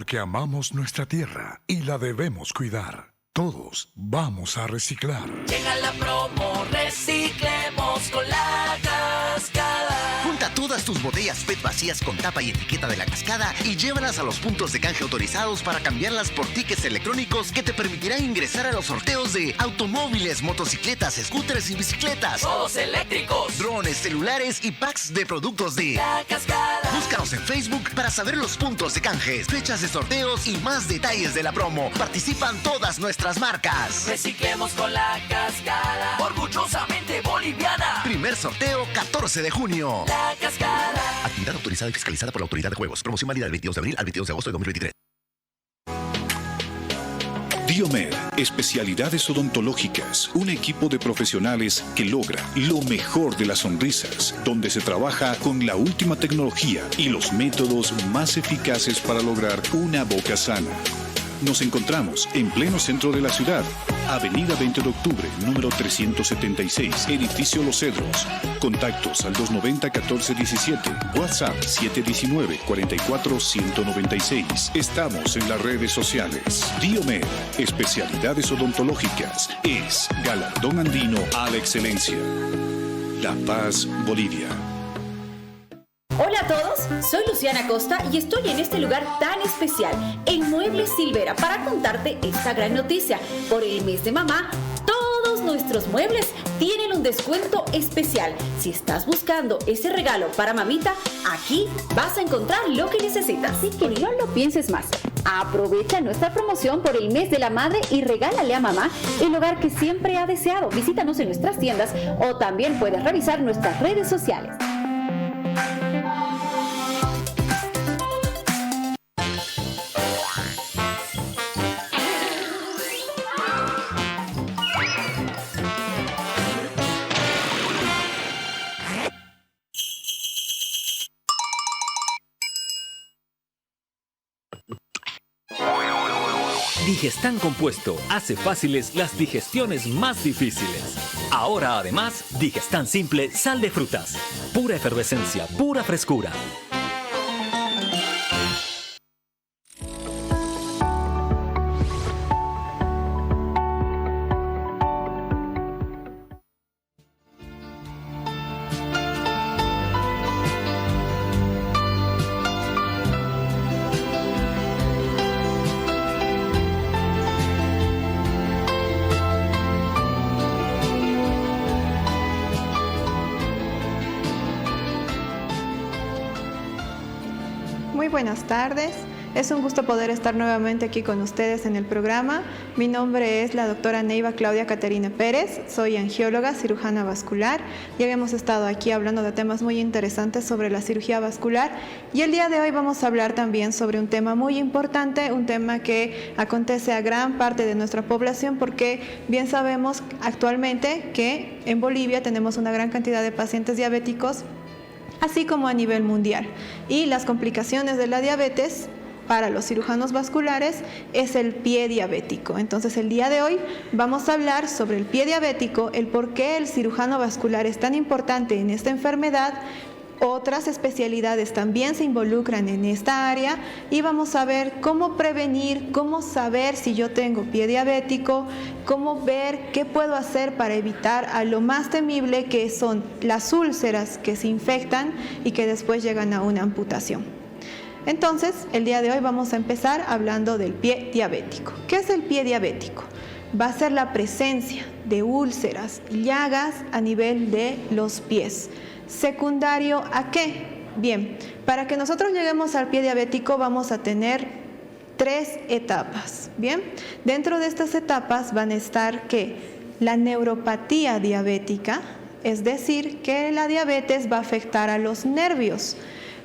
porque amamos nuestra tierra y la debemos cuidar. Todos vamos a reciclar. Llega la promo, reciclemos con La Cascada. Junta todas tus botellas PET vacías con tapa y etiqueta de La Cascada y llévalas a los puntos de canje autorizados para cambiarlas por tickets electrónicos que te permitirán ingresar a los sorteos de automóviles, motocicletas, scooters y bicicletas, Todos eléctricos, drones, celulares y packs de productos de La Cascada. Búscanos en Facebook para saber los puntos de canjes, fechas de sorteos y más detalles de la promo. Participan todas nuestras marcas. Reciclemos con La Cascada, orgullosamente boliviana. Primer sorteo 14 de junio. La Cascada. Actividad autorizada y fiscalizada por la Autoridad de Juegos. Promoción válida del 22 de abril al 22 de agosto de 2023. Diomed, especialidades odontológicas, un equipo de profesionales que logra lo mejor de las sonrisas, donde se trabaja con la última tecnología y los métodos más eficaces para lograr una boca sana. Nos encontramos en pleno centro de la ciudad, Avenida 20 de Octubre, número 376, Edificio Los Cedros. Contactos al 290-1417, WhatsApp 719-44-196. Estamos en las redes sociales. Diomed, especialidades odontológicas, es galardón andino a la excelencia. La Paz, Bolivia. Hola a todos, soy Luciana Costa y estoy en este lugar tan especial, en Muebles Silvera, para contarte esta gran noticia. Por el mes de mamá, todos nuestros muebles tienen un descuento especial. Si estás buscando ese regalo para mamita, aquí vas a encontrar lo que necesitas. Así que no lo pienses más. Aprovecha nuestra promoción por el mes de la madre y regálale a mamá el hogar que siempre ha deseado. Visítanos en nuestras tiendas o también puedes revisar nuestras redes sociales. Digestan Compuesto hace fáciles las digestiones más difíciles. Ahora además, Digestan Simple Sal de Frutas. Pura efervescencia, pura frescura. Muy buenas tardes, es un gusto poder estar nuevamente aquí con ustedes en el programa. Mi nombre es la doctora Neiva Claudia Caterina Pérez, soy angióloga, cirujana vascular. Ya habíamos estado aquí hablando de temas muy interesantes sobre la cirugía vascular y el día de hoy vamos a hablar también sobre un tema muy importante, un tema que acontece a gran parte de nuestra población porque bien sabemos actualmente que en Bolivia tenemos una gran cantidad de pacientes diabéticos, así como a nivel mundial. Y las complicaciones de la diabetes para los cirujanos vasculares es el pie diabético. Entonces el día de hoy vamos a hablar sobre el pie diabético, el por qué el cirujano vascular es tan importante en esta enfermedad. Otras especialidades también se involucran en esta área y vamos a ver cómo prevenir, cómo saber si yo tengo pie diabético, cómo ver qué puedo hacer para evitar a lo más temible que son las úlceras que se infectan y que después llegan a una amputación. Entonces, el día de hoy vamos a empezar hablando del pie diabético. ¿Qué es el pie diabético? Va a ser la presencia de úlceras, llagas a nivel de los pies. ¿Secundario a qué? Bien, para que nosotros lleguemos al pie diabético vamos a tener 3 etapas. Bien, dentro de estas etapas van a estar que la neuropatía diabética, es decir, que la diabetes va a afectar a los nervios.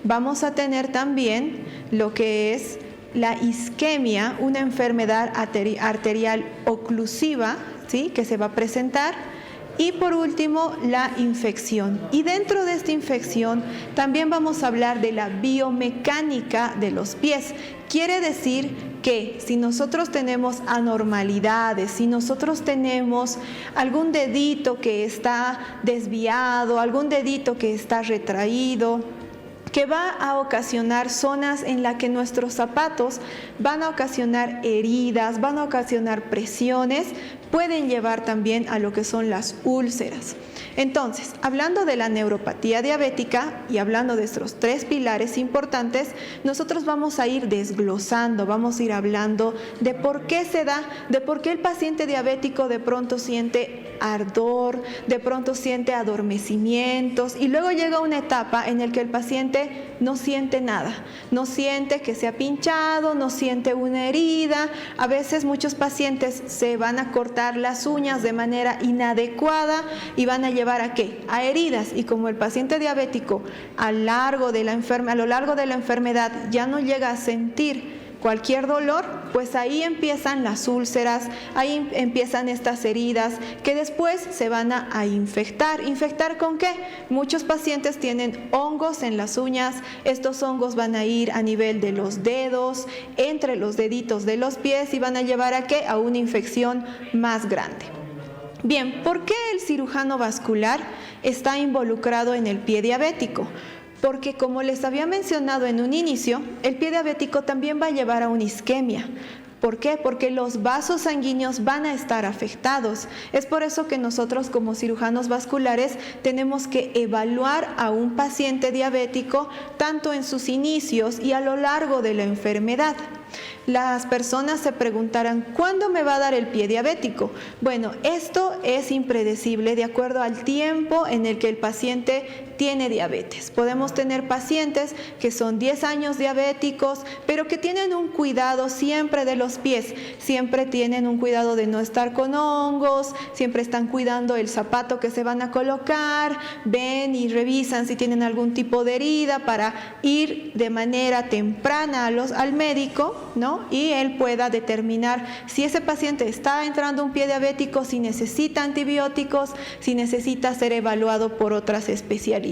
Vamos a tener también lo que es la isquemia, una enfermedad arterial oclusiva, ¿sí?, que se va a presentar. Y por último, la infección. Y dentro de esta infección también vamos a hablar de la biomecánica de los pies. Quiere decir que si nosotros tenemos anormalidades, si nosotros tenemos algún dedito que está desviado, algún dedito que está retraído, que va a ocasionar zonas en las que nuestros zapatos van a ocasionar heridas, van a ocasionar presiones, pueden llevar también a lo que son las úlceras. Entonces, hablando de la neuropatía diabética y hablando de estos 3 pilares importantes, nosotros vamos a ir desglosando, vamos a ir hablando de por qué se da, de por qué el paciente diabético de pronto siente ardor, de pronto siente adormecimientos y luego llega una etapa en la que el paciente no siente nada, no siente que se ha pinchado, no siente una herida. A veces muchos pacientes se van a cortar las uñas de manera inadecuada y van a llevar ¿a qué? A heridas, y como el paciente diabético a lo largo de la enfermedad ya no llega a sentir cualquier dolor, pues ahí empiezan las úlceras, ahí empiezan estas heridas que después se van a infectar. ¿Infectar con qué? Muchos pacientes tienen hongos en las uñas, estos hongos van a ir a nivel de los dedos, entre los deditos de los pies y van a llevar ¿a qué? A una infección más grande. Bien, ¿por qué el cirujano vascular está involucrado en el pie diabético? Porque como les había mencionado en un inicio, el pie diabético también va a llevar a una isquemia. ¿Por qué? Porque los vasos sanguíneos van a estar afectados. Es por eso que nosotros como cirujanos vasculares tenemos que evaluar a un paciente diabético tanto en sus inicios y a lo largo de la enfermedad. Las personas se preguntarán, ¿cuándo me va a dar el pie diabético? Bueno, esto es impredecible de acuerdo al tiempo en el que el paciente tiene diabetes. Podemos tener pacientes que son 10 años diabéticos, pero que tienen un cuidado siempre de los pies, siempre tienen un cuidado de no estar con hongos, siempre están cuidando el zapato que se van a colocar, ven y revisan si tienen algún tipo de herida para ir de manera temprana al médico, ¿no? Y él pueda determinar si ese paciente está entrando un pie diabético, si necesita antibióticos, si necesita ser evaluado por otras especialidades.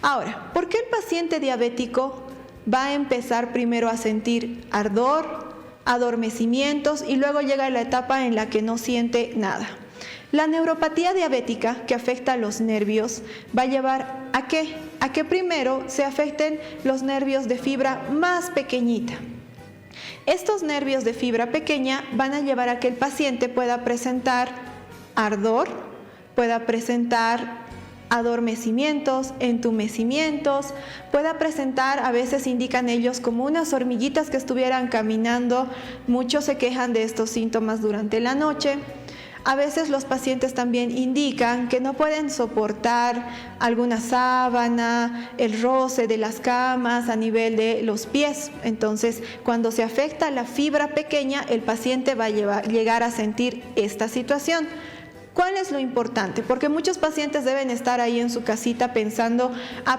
Ahora, ¿por qué el paciente diabético va a empezar primero a sentir ardor, adormecimientos y luego llega a la etapa en la que no siente nada? La neuropatía diabética que afecta a los nervios va a llevar ¿a qué? A que primero se afecten los nervios de fibra más pequeñita. Estos nervios de fibra pequeña van a llevar a que el paciente pueda presentar ardor, pueda presentar adormecimientos, entumecimientos, pueda presentar, a veces indican ellos como unas hormiguitas que estuvieran caminando. Muchos se quejan de estos síntomas durante la noche. A veces los pacientes también indican que no pueden soportar alguna sábana, el roce de las camas a nivel de los pies. Entonces, cuando se afecta la fibra pequeña, el paciente va a llegar a sentir esta situación. ¿Cuál es lo importante? Porque muchos pacientes deben estar ahí en su casita pensando,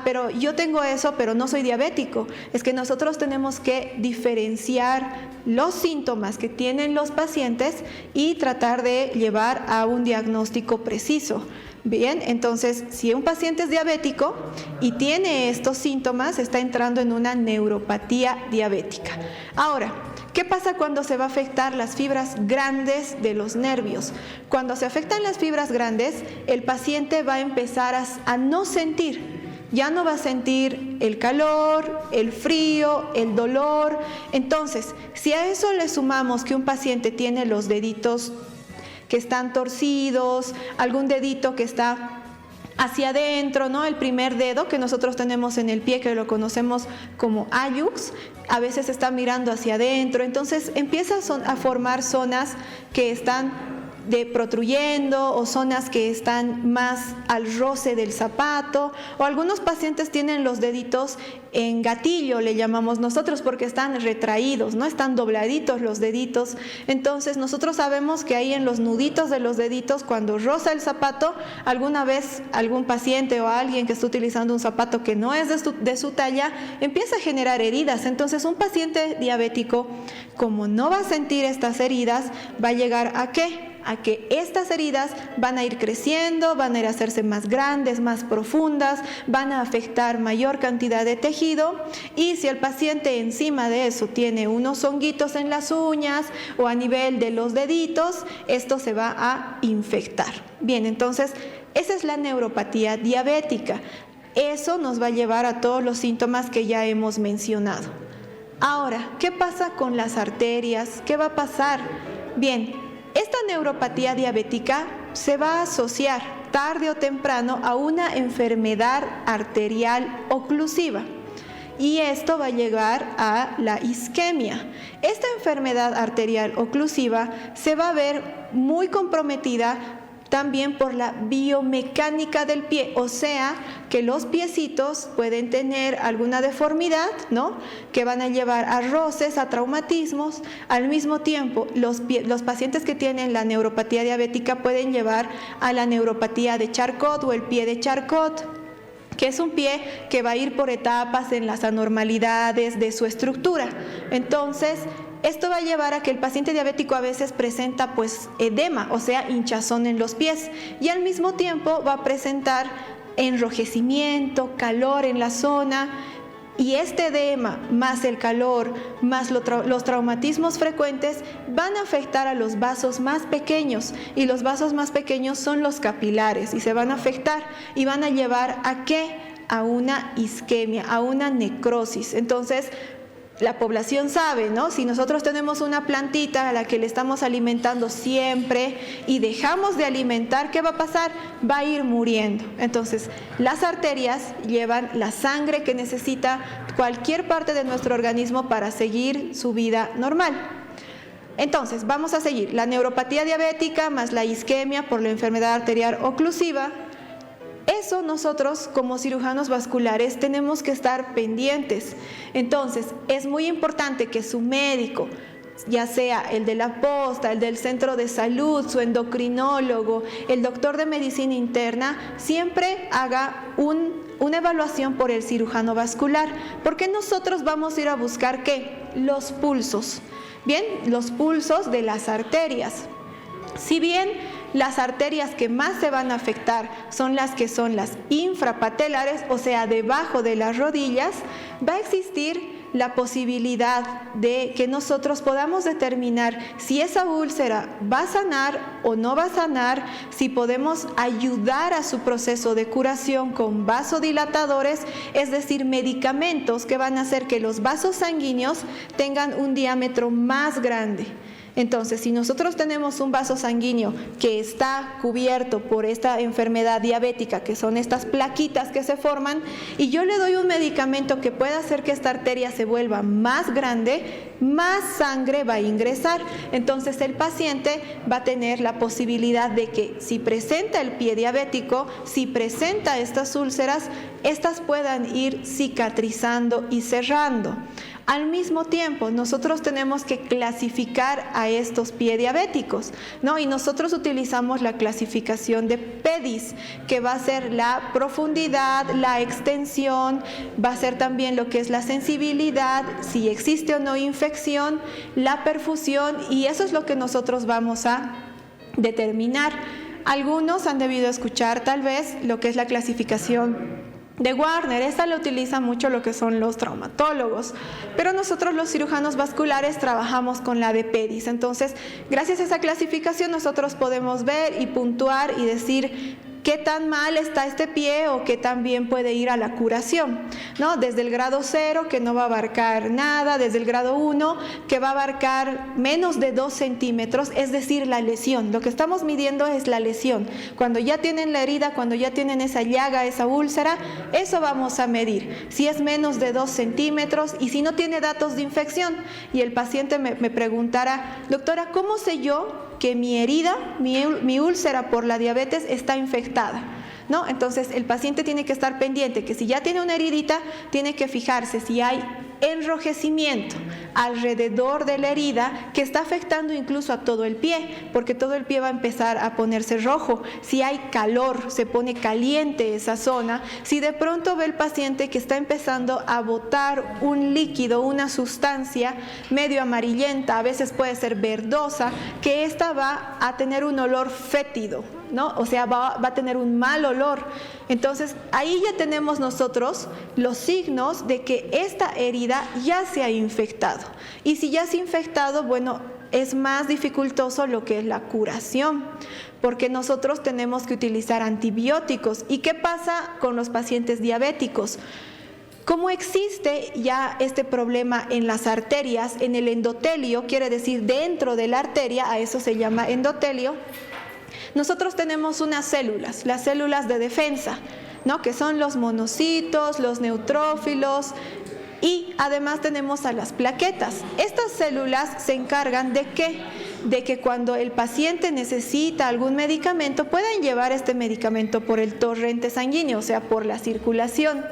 pero yo tengo eso, pero no soy diabético. Es que nosotros tenemos que diferenciar los síntomas que tienen los pacientes y tratar de llevar a un diagnóstico preciso. Bien, entonces, si un paciente es diabético y tiene estos síntomas, está entrando en una neuropatía diabética. Ahora, ¿qué pasa cuando se va a afectar las fibras grandes de los nervios? Cuando se afectan las fibras grandes, el paciente va a empezar a no sentir. Ya no va a sentir el calor, el frío, el dolor. Entonces, si a eso le sumamos que un paciente tiene los deditos que están torcidos, algún dedito que está hacia adentro, ¿no? El primer dedo que nosotros tenemos en el pie, que lo conocemos como hallux, a veces está mirando hacia adentro, entonces empieza a formar zonas que están protruyendo o zonas que están más al roce del zapato, o algunos pacientes tienen los deditos en gatillo, le llamamos nosotros, porque están retraídos, ¿no? Están dobladitos los deditos. Entonces nosotros sabemos que ahí en los nuditos de los deditos, cuando roza el zapato, alguna vez algún paciente o alguien que está utilizando un zapato que no es de su talla, empieza a generar heridas. Entonces un paciente diabético, como no va a sentir estas heridas, va a llegar ¿a qué? A que estas heridas van a ir creciendo, van a ir a hacerse más grandes, más profundas, van a afectar mayor cantidad de tejido, y si el paciente encima de eso tiene unos honguitos en las uñas o a nivel de los deditos, esto se va a infectar. Bien, entonces esa es la neuropatía diabética. Eso nos va a llevar a todos los síntomas que ya hemos mencionado. Ahora, ¿qué pasa con las arterias? ¿Qué va a pasar? Bien, esta neuropatía diabética se va a asociar tarde o temprano a una enfermedad arterial oclusiva. Y esto va a llegar a la isquemia. Esta enfermedad arterial oclusiva se va a ver muy comprometida también por la biomecánica del pie, o sea, que los piecitos pueden tener alguna deformidad, ¿no?, que van a llevar a roces, a traumatismos. Al mismo tiempo, los pacientes que tienen la neuropatía diabética pueden llevar a la neuropatía de Charcot o el pie de Charcot, que es un pie que va a ir por etapas en las anormalidades de su estructura. Entonces, esto va a llevar a que el paciente diabético a veces presenta edema, o sea, hinchazón en los pies, y al mismo tiempo va a presentar enrojecimiento, calor en la zona, y este edema más el calor más los traumatismos frecuentes van a afectar a los vasos más pequeños, y los vasos más pequeños son los capilares y se van a afectar y van a llevar ¿a qué? A una isquemia, a una necrosis. Entonces, la población sabe, ¿no? Si nosotros tenemos una plantita a la que le estamos alimentando siempre y dejamos de alimentar, ¿qué va a pasar? Va a ir muriendo. Entonces, las arterias llevan la sangre que necesita cualquier parte de nuestro organismo para seguir su vida normal. Entonces, vamos a seguir. La neuropatía diabética más la isquemia por la enfermedad arterial oclusiva. Eso nosotros como cirujanos vasculares tenemos que estar pendientes. Entonces, es muy importante que su médico, ya sea el de la posta, el del centro de salud, su endocrinólogo, el doctor de medicina interna, siempre haga una evaluación por el cirujano vascular, porque nosotros vamos a ir a buscar ¿qué? Los pulsos. Bien, los pulsos de las arterias. Si bien las arterias que más se van a afectar son las infrapatelares, o sea, debajo de las rodillas, va a existir la posibilidad de que nosotros podamos determinar si esa úlcera va a sanar o no va a sanar, si podemos ayudar a su proceso de curación con vasodilatadores, es decir, medicamentos que van a hacer que los vasos sanguíneos tengan un diámetro más grande. Entonces, si nosotros tenemos un vaso sanguíneo que está cubierto por esta enfermedad diabética, que son estas plaquitas que se forman, y yo le doy un medicamento que pueda hacer que esta arteria se vuelva más grande, más sangre va a ingresar. Entonces, el paciente va a tener la posibilidad de que si presenta el pie diabético, si presenta estas úlceras, estas puedan ir cicatrizando y cerrando. Al mismo tiempo, nosotros tenemos que clasificar a estos pie diabéticos, ¿no? Y nosotros utilizamos la clasificación de PEDIS, que va a ser la profundidad, la extensión, va a ser también lo que es la sensibilidad, si existe o no infección, la perfusión, y eso es lo que nosotros vamos a determinar. Algunos han debido escuchar tal vez lo que es la clasificación de Warner. Esta la utilizan mucho lo que son los traumatólogos, pero nosotros los cirujanos vasculares trabajamos con la de PEDIS. Entonces, gracias a esa clasificación nosotros podemos ver y puntuar y decir qué tan mal está este pie o qué tan bien puede ir a la curación, ¿no? Desde el grado 0, que no va a abarcar nada, desde el grado 1, que va a abarcar menos de 2 centímetros, es decir, la lesión. Lo que estamos midiendo es la lesión. Cuando ya tienen la herida, cuando ya tienen esa llaga, esa úlcera, eso vamos a medir. Si es menos de 2 centímetros y si no tiene datos de infección. Y el paciente me preguntará, doctora, ¿cómo sé yo que mi herida, mi úlcera por la diabetes está infectada? ¿No? Entonces el paciente tiene que estar pendiente que si ya tiene una heridita, tiene que fijarse si hay enrojecimiento alrededor de la herida que está afectando incluso a todo el pie, porque todo el pie va a empezar a ponerse rojo. Si hay calor, se pone caliente esa zona. Si de pronto ve el paciente que está empezando a botar un líquido, una sustancia medio amarillenta, a veces puede ser verdosa, que esta va a tener un olor fétido, ¿no? O sea, va a tener un mal olor. Entonces, ahí ya tenemos nosotros los signos de que esta herida ya se ha infectado. Y si ya se ha infectado, bueno, es más dificultoso lo que es la curación, porque nosotros tenemos que utilizar antibióticos. ¿Y qué pasa con los pacientes diabéticos? Como existe ya este problema en las arterias, en el endotelio, quiere decir dentro de la arteria, a eso se llama endotelio, nosotros tenemos unas células, las células de defensa, ¿no? Que son los monocitos, los neutrófilos, y además tenemos a las plaquetas. Estas células se encargan de ¿qué? De que cuando el paciente necesita algún medicamento, puedan llevar este medicamento por el torrente sanguíneo, o sea, por la circulación.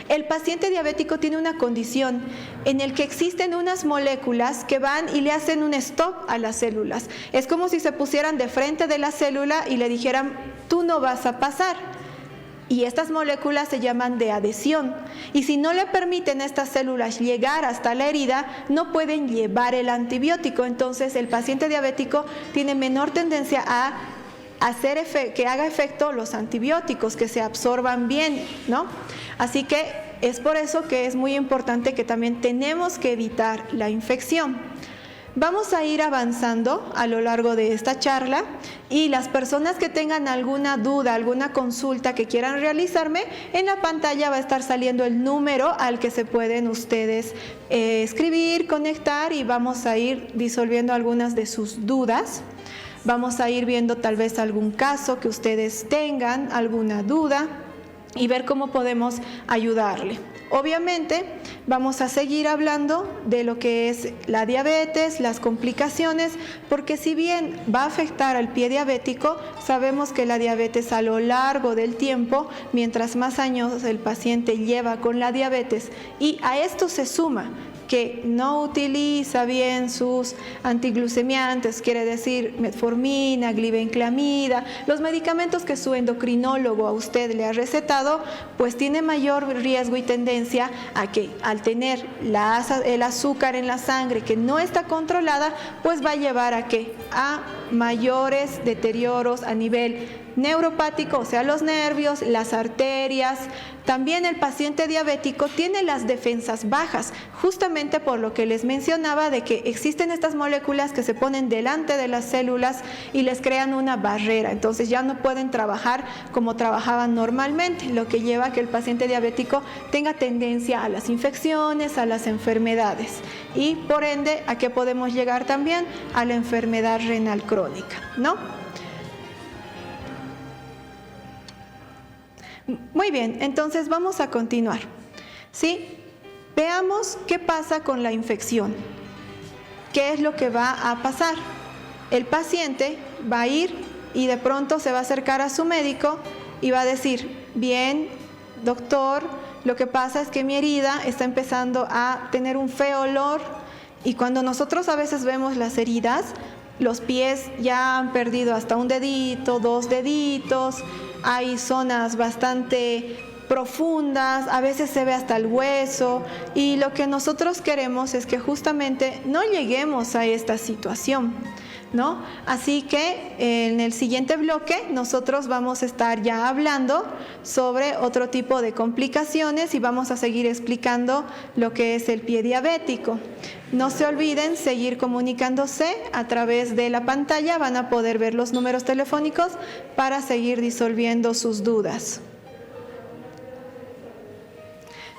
El paciente diabético tiene una condición en el que existen unas moléculas que van y le hacen un stop a las células. Es como si se pusieran de frente de la célula y le dijeran, tú no vas a pasar. Y estas moléculas se llaman de adhesión. Y si no le permiten a estas células llegar hasta la herida, no pueden llevar el antibiótico. Entonces el paciente diabético tiene menor tendencia a hacer que haga efecto los antibióticos, que se absorban bien, ¿no? Así que es por eso que es muy importante que también tenemos que evitar la infección. Vamos a ir avanzando a lo largo de esta charla y las personas que tengan alguna duda, alguna consulta que quieran realizarme, en la pantalla va a estar saliendo el número al que se pueden ustedes escribir, conectar, y vamos a ir disolviendo algunas de sus dudas. Vamos a ir viendo tal vez algún caso que ustedes tengan, alguna duda, y ver cómo podemos ayudarle. Obviamente vamos a seguir hablando de lo que es la diabetes, las complicaciones, porque si bien va a afectar al pie diabético, sabemos que la diabetes a lo largo del tiempo, mientras más años el paciente lleva con la diabetes, y a esto se suma que no utiliza bien sus antiglucemiantes, quiere decir metformina, glibenclamida, los medicamentos que su endocrinólogo a usted le ha recetado, pues tiene mayor riesgo y tendencia a que al tener el azúcar en la sangre que no está controlada, pues va a llevar a ¿qué? A mayores deterioros a nivel neuropático, o sea, los nervios, las arterias. También el paciente diabético tiene las defensas bajas, justamente por lo que les mencionaba de que existen estas moléculas que se ponen delante de las células y les crean una barrera. Entonces ya no pueden trabajar como trabajaban normalmente, lo que lleva a que el paciente diabético tenga tendencia a las infecciones, a las enfermedades, y por ende a que podemos llegar también a la enfermedad renal crónica, ¿no? Muy bien, entonces vamos a continuar, ¿sí? Veamos qué pasa con la infección. ¿Qué es lo que va a pasar? El paciente va a ir y de pronto se va a acercar a su médico y va a decir, bien, doctor, lo que pasa es que mi herida está empezando a tener un feo olor, y cuando nosotros a veces vemos las heridas, los pies ya han perdido hasta un dedito, 2 deditos, hay zonas bastante profundas, a veces se ve hasta el hueso, y lo que nosotros queremos es que justamente no lleguemos a esta situación, ¿no? Así que en el siguiente bloque nosotros vamos a estar ya hablando sobre otro tipo de complicaciones y vamos a seguir explicando lo que es el pie diabético. No se olviden seguir comunicándose a través de la pantalla, van a poder ver los números telefónicos para seguir disolviendo sus dudas.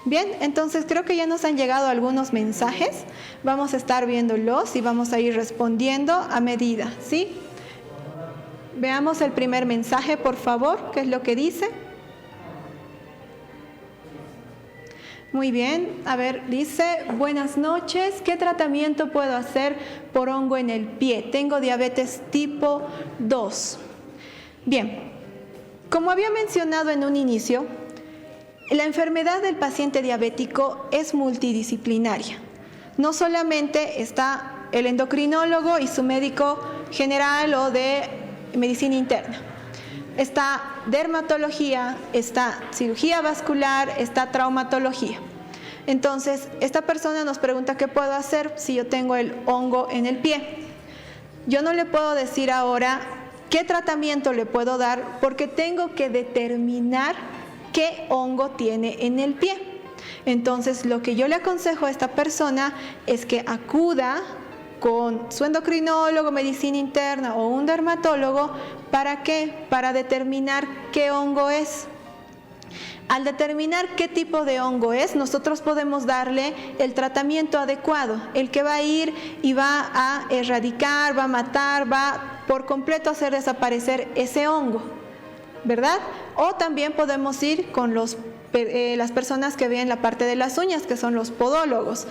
Bien, entonces creo que ya nos han llegado algunos mensajes, vamos a estar viéndolos y vamos a ir respondiendo a medida, ¿sí? Veamos el primer mensaje, por favor, ¿qué es lo que dice? Muy bien, a ver, dice, buenas noches, ¿qué tratamiento puedo hacer por hongo en el pie? Tengo diabetes tipo 2. Bien, como había mencionado en un inicio, la enfermedad del paciente diabético es multidisciplinaria. No solamente está el endocrinólogo y su médico general o de medicina interna. Está dermatología, está cirugía vascular, está traumatología. Entonces, esta persona nos pregunta qué puedo hacer si yo tengo el hongo en el pie. Yo no le puedo decir ahora qué tratamiento le puedo dar porque tengo que determinar qué hongo tiene en el pie. Entonces, lo que yo le aconsejo a esta persona es que acuda con su endocrinólogo, medicina interna o un dermatólogo. ¿Para qué? Para determinar qué hongo es. Al determinar qué tipo de hongo es, nosotros podemos darle el tratamiento adecuado, el que va a ir y va a erradicar, va a matar, va por completo a hacer desaparecer ese hongo, ¿verdad? O también podemos ir con las personas que ven la parte de las uñas, que son los podólogos.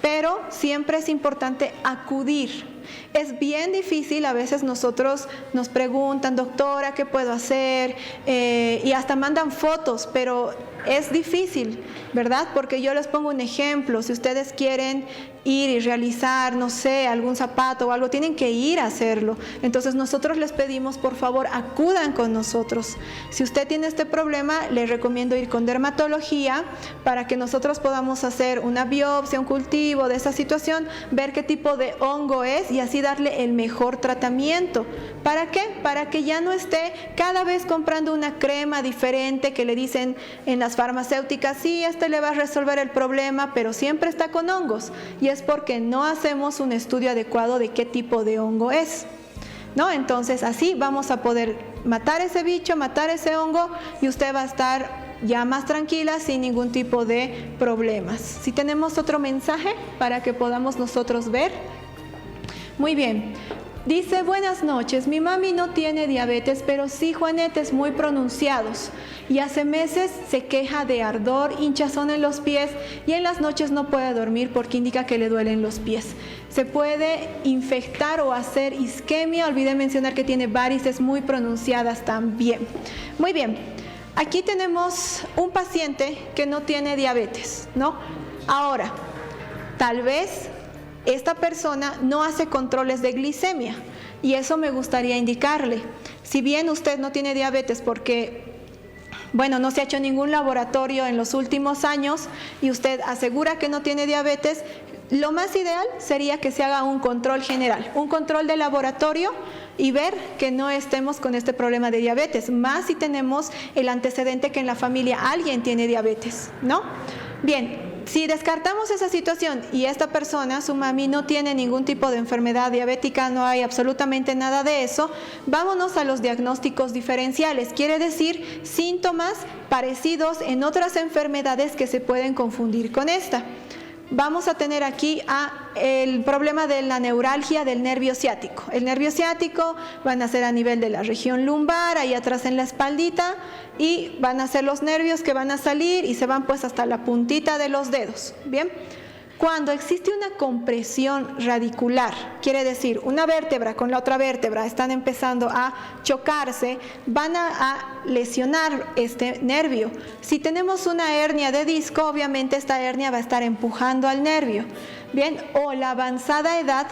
Pero siempre es importante acudir. Es bien difícil, a veces nosotros nos preguntan, doctora, ¿qué puedo hacer? Y hasta mandan fotos, pero es difícil, ¿verdad? Porque yo les pongo un ejemplo, si ustedes quieren ir y realizar, no sé, algún zapato o algo, tienen que ir a hacerlo. Entonces nosotros les pedimos, por favor, acudan con nosotros. Si usted tiene este problema, les recomiendo ir con dermatología para que nosotros podamos hacer una biopsia, un cultivo de esa situación, ver qué tipo de hongo es y así darle el mejor tratamiento. ¿Para qué? Para que ya no esté cada vez comprando una crema diferente que le dicen en las farmacéuticas, sí, este le va a resolver el problema, pero siempre está con hongos. Y es porque no hacemos un estudio adecuado de qué tipo de hongo es, ¿no? Entonces así vamos a poder matar ese bicho, matar ese hongo y usted va a estar ya más tranquila sin ningún tipo de problemas. Si tenemos otro mensaje para que podamos nosotros ver. Muy bien. Dice, buenas noches, mi mami no tiene diabetes, pero sí juanetes muy pronunciados y hace meses se queja de ardor, hinchazón en los pies y en las noches no puede dormir porque indica que le duelen los pies. Se puede infectar o hacer isquemia, olvidé mencionar que tiene varices muy pronunciadas también. Muy bien, aquí tenemos un paciente que no tiene diabetes, ¿no? Ahora, tal vez esta persona no hace controles de glicemia y eso me gustaría indicarle. Si bien usted no tiene diabetes porque, bueno, no se ha hecho ningún laboratorio en los últimos años y usted asegura que no tiene diabetes, lo más ideal sería que se haga un control general, un control de laboratorio y ver que no estemos con este problema de diabetes, más si tenemos el antecedente que en la familia alguien tiene diabetes, ¿no? Bien. Si descartamos esa situación y esta persona, su mami, no tiene ningún tipo de enfermedad diabética, no hay absolutamente nada de eso, vámonos a los diagnósticos diferenciales. Quiere decir síntomas parecidos en otras enfermedades que se pueden confundir con esta. Vamos a tener aquí el problema de la neuralgia del nervio ciático. El nervio ciático van a ser a nivel de la región lumbar, ahí atrás en la espaldita, y van a ser los nervios que van a salir y se van pues hasta la puntita de los dedos. Bien, cuando existe una compresión radicular, quiere decir una vértebra con la otra vértebra están empezando a chocarse, van a lesionar este nervio. Si tenemos una hernia de disco, obviamente esta hernia va a estar empujando al nervio. Bien, o la avanzada edad,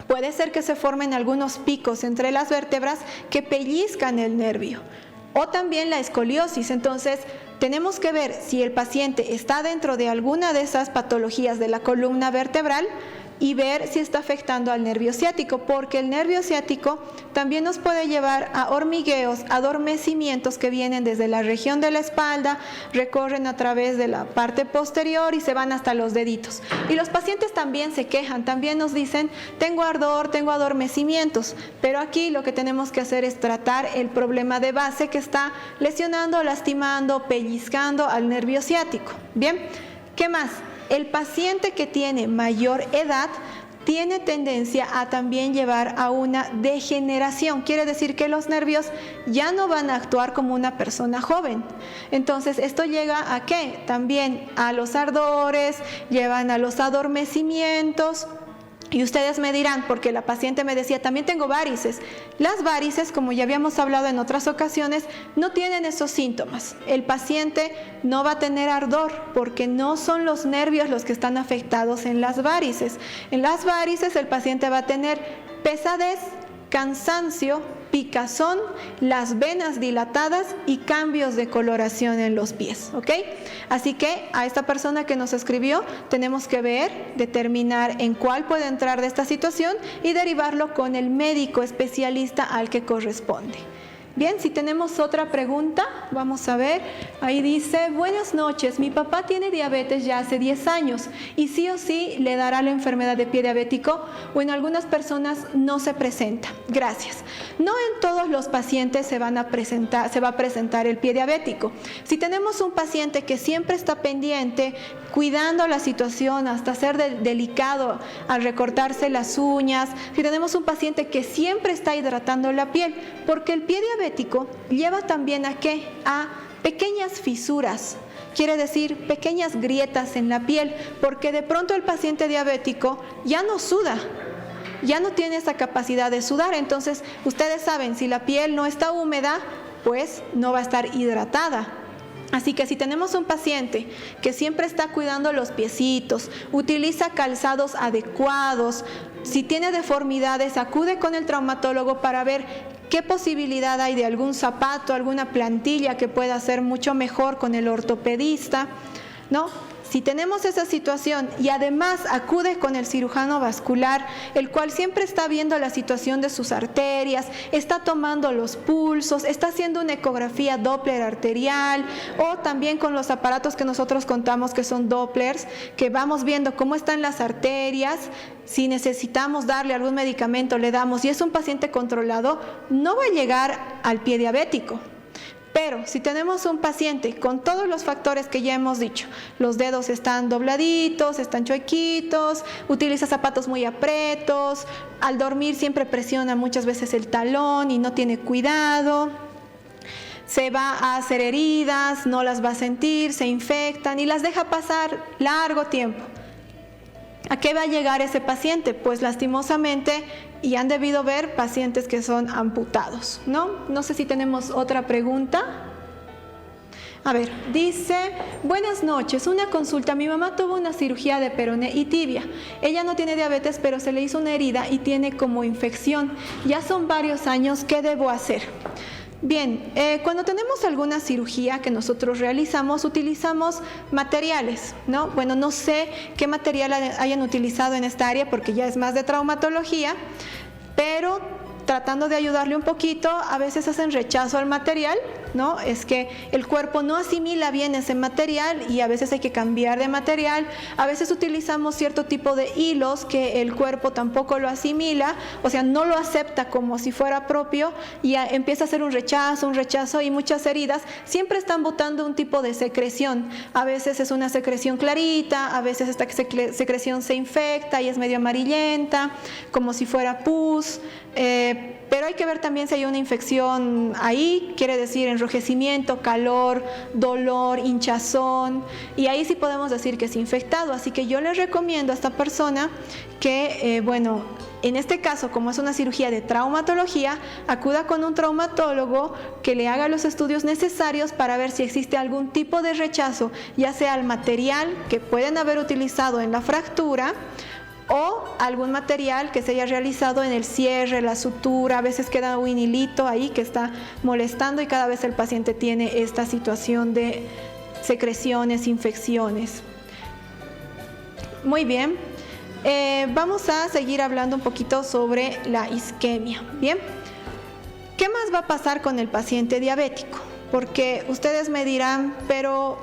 puede ser que se formen algunos picos entre las vértebras que pellizcan el nervio. O también la escoliosis. Entonces tenemos que ver si el paciente está dentro de alguna de esas patologías de la columna vertebral y ver si está afectando al nervio ciático, porque el nervio ciático también nos puede llevar a hormigueos, adormecimientos que vienen desde la región de la espalda, recorren a través de la parte posterior y se van hasta los deditos. Y los pacientes también se quejan, también nos dicen, tengo ardor, tengo adormecimientos, pero aquí lo que tenemos que hacer es tratar el problema de base que está lesionando, lastimando, pellizcando al nervio ciático. Bien, ¿qué más? El paciente que tiene mayor edad tiene tendencia a también llevar a una degeneración. Quiere decir que los nervios ya no van a actuar como una persona joven. Entonces, esto llega a ¿qué? También a los ardores, llevan a los adormecimientos. Y ustedes me dirán, porque la paciente me decía, también tengo varices. Las varices, como ya habíamos hablado en otras ocasiones, no tienen esos síntomas. El paciente no va a tener ardor porque no son los nervios los que están afectados en las varices. En las varices el paciente va a tener pesadez, cansancio, picazón, las venas dilatadas y cambios de coloración en los pies, ¿ok? Así que a esta persona que nos escribió tenemos que ver, determinar en cuál puede entrar de esta situación y derivarlo con el médico especialista al que corresponde. Bien, si tenemos otra pregunta, vamos a ver. Ahí dice, buenas noches, mi papá tiene diabetes ya hace 10 años y sí o sí le dará la enfermedad de pie diabético o en algunas personas no se presenta. Gracias. No en todos los pacientes se va a presentar el pie diabético. Si tenemos un paciente que siempre está pendiente, cuidando la situación hasta ser delicado al recortarse las uñas, si tenemos un paciente que siempre está hidratando la piel, porque el pie diabético lleva también ¿a qué? A pequeñas fisuras, quiere decir pequeñas grietas en la piel, porque de pronto el paciente diabético ya no suda, ya no tiene esa capacidad de sudar. Entonces ustedes saben, si la piel no está húmeda, pues no va a estar hidratada. Así que si tenemos un paciente que siempre está cuidando los piecitos, utiliza calzados adecuados, si tiene deformidades, acude con el traumatólogo para ver qué posibilidad hay de algún zapato, alguna plantilla que pueda ser mucho mejor con el ortopedista, ¿no? Si tenemos esa situación y además acude con el cirujano vascular, el cual siempre está viendo la situación de sus arterias, está tomando los pulsos, está haciendo una ecografía Doppler arterial o también con los aparatos que nosotros contamos que son Dopplers, que vamos viendo cómo están las arterias, si necesitamos darle algún medicamento le damos y es un paciente controlado, no va a llegar al pie diabético. Pero si tenemos un paciente con todos los factores que ya hemos dicho, los dedos están dobladitos, están chuequitos, utiliza zapatos muy apretos, al dormir siempre presiona muchas veces el talón y no tiene cuidado, se va a hacer heridas, no las va a sentir, se infectan y las deja pasar largo tiempo. ¿A qué va a llegar ese paciente? Pues lastimosamente, y han debido ver pacientes que son amputados, ¿no? No sé si tenemos otra pregunta. A ver, dice, buenas noches, una consulta, mi mamá tuvo una cirugía de peroné y tibia, ella no tiene diabetes pero se le hizo una herida y tiene como infección, ya son varios años, ¿qué debo hacer? Bien, cuando tenemos alguna cirugía que nosotros realizamos, utilizamos materiales, ¿no? Bueno, no sé qué material hayan utilizado en esta área porque ya es más de traumatología, pero tratando de ayudarle un poquito, a veces hacen rechazo al material, ¿no? Es que el cuerpo no asimila bien ese material y a veces hay que cambiar de material. A veces utilizamos cierto tipo de hilos que el cuerpo tampoco lo asimila, o sea, no lo acepta como si fuera propio y empieza a hacer un rechazo y muchas heridas siempre están botando un tipo de secreción. A veces es una secreción clarita, a veces esta secreción se infecta y es medio amarillenta, como si fuera pus. Pero hay que ver también si hay una infección ahí, quiere decir enrojecimiento, calor, dolor, hinchazón, y ahí sí podemos decir que es infectado. Así que yo les recomiendo a esta persona que, bueno, en este caso, como es una cirugía de traumatología, acuda con un traumatólogo que le haga los estudios necesarios para ver si existe algún tipo de rechazo, ya sea al material que pueden haber utilizado en la fractura, o algún material que se haya realizado en el cierre, la sutura. A veces queda un hilito ahí que está molestando y cada vez el paciente tiene esta situación de secreciones, infecciones. Muy bien, vamos a seguir hablando un poquito sobre la isquemia. Bien, ¿qué más va a pasar con el paciente diabético? Porque ustedes me dirán, pero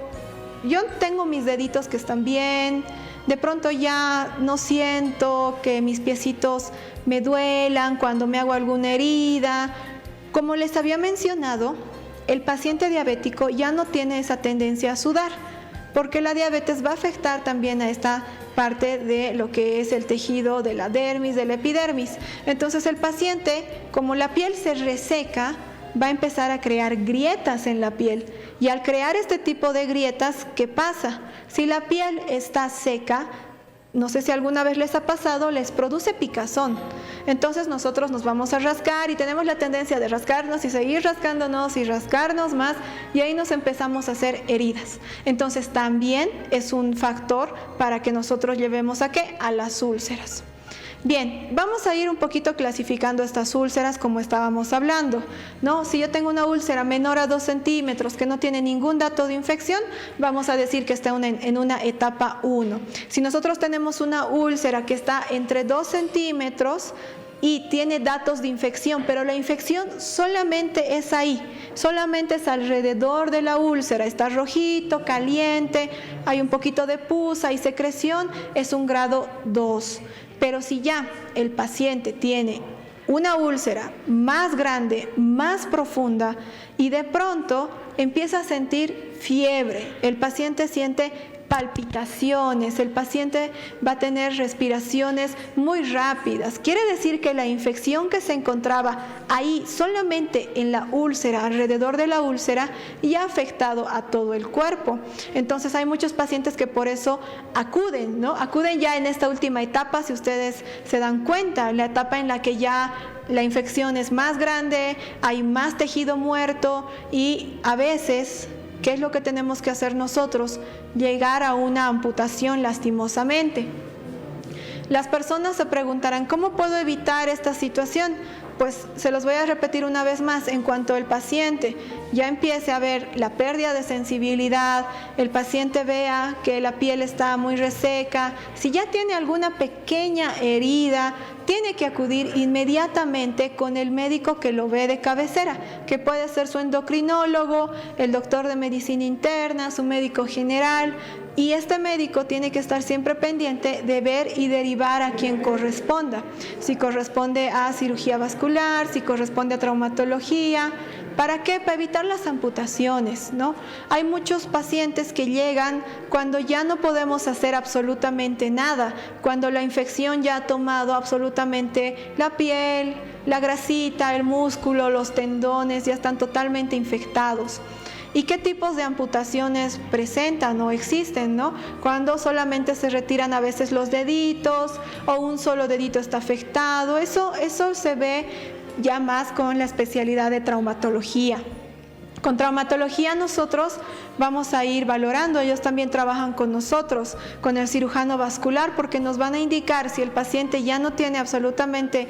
yo tengo mis deditos que están bien, de pronto ya no siento que mis piecitos me duelan cuando me hago alguna herida. Como les había mencionado, el paciente diabético ya no tiene esa tendencia a sudar, porque la diabetes va a afectar también a esta parte de lo que es el tejido de la dermis, de la epidermis. Entonces el paciente, como la piel se reseca, va a empezar a crear grietas en la piel. Y al crear este tipo de grietas, ¿qué pasa? Si la piel está seca, no sé si alguna vez les ha pasado, les produce picazón. Entonces nosotros nos vamos a rascar y tenemos la tendencia de rascarnos y seguir rascándonos y rascarnos más y ahí nos empezamos a hacer heridas. Entonces también es un factor para que nosotros llevemos ¿a qué? A las úlceras. Bien, vamos a ir un poquito clasificando estas úlceras como estábamos hablando, ¿no? Si yo tengo una úlcera menor a 2 centímetros que no tiene ningún dato de infección, vamos a decir que está en una etapa 1. Si nosotros tenemos una úlcera que está entre 2 centímetros, y tiene datos de infección, pero la infección solamente es ahí, solamente es alrededor de la úlcera, está rojito, caliente, hay un poquito de pus, hay secreción, es un grado 2. Pero si ya el paciente tiene una úlcera más grande, más profunda, y de pronto empieza a sentir fiebre, el paciente siente palpitaciones, el paciente va a tener respiraciones muy rápidas. Quiere decir que la infección que se encontraba ahí solamente en la úlcera, alrededor de la úlcera, ya ha afectado a todo el cuerpo. Entonces hay muchos pacientes que por eso acuden, ¿no? Acuden ya en esta última etapa, si ustedes se dan cuenta, la etapa en la que ya la infección es más grande, hay más tejido muerto y a veces, ¿qué es lo que tenemos que hacer nosotros? Llegar a una amputación lastimosamente. Las personas se preguntarán, ¿cómo puedo evitar esta situación? Pues se los voy a repetir una vez más, en cuanto el paciente ya empiece a ver la pérdida de sensibilidad, el paciente vea que la piel está muy reseca, si ya tiene alguna pequeña herida, tiene que acudir inmediatamente con el médico que lo ve de cabecera, que puede ser su endocrinólogo, el doctor de medicina interna, su médico general, y este médico tiene que estar siempre pendiente de ver y derivar a quien corresponda, si corresponde a cirugía vascular, si corresponde a traumatología. ¿Para qué? Para evitar las amputaciones, ¿no? Hay muchos pacientes que llegan cuando ya no podemos hacer absolutamente nada, cuando la infección ya ha tomado absolutamente la piel, la grasita, el músculo, los tendones, ya están totalmente infectados. ¿Y qué tipos de amputaciones presentan o existen, no? Cuando solamente se retiran a veces los deditos o un solo dedito está afectado, eso se ve ya más con la especialidad de traumatología. Con traumatología nosotros vamos a ir valorando, ellos también trabajan con nosotros, con el cirujano vascular, porque nos van a indicar si el paciente ya no tiene absolutamente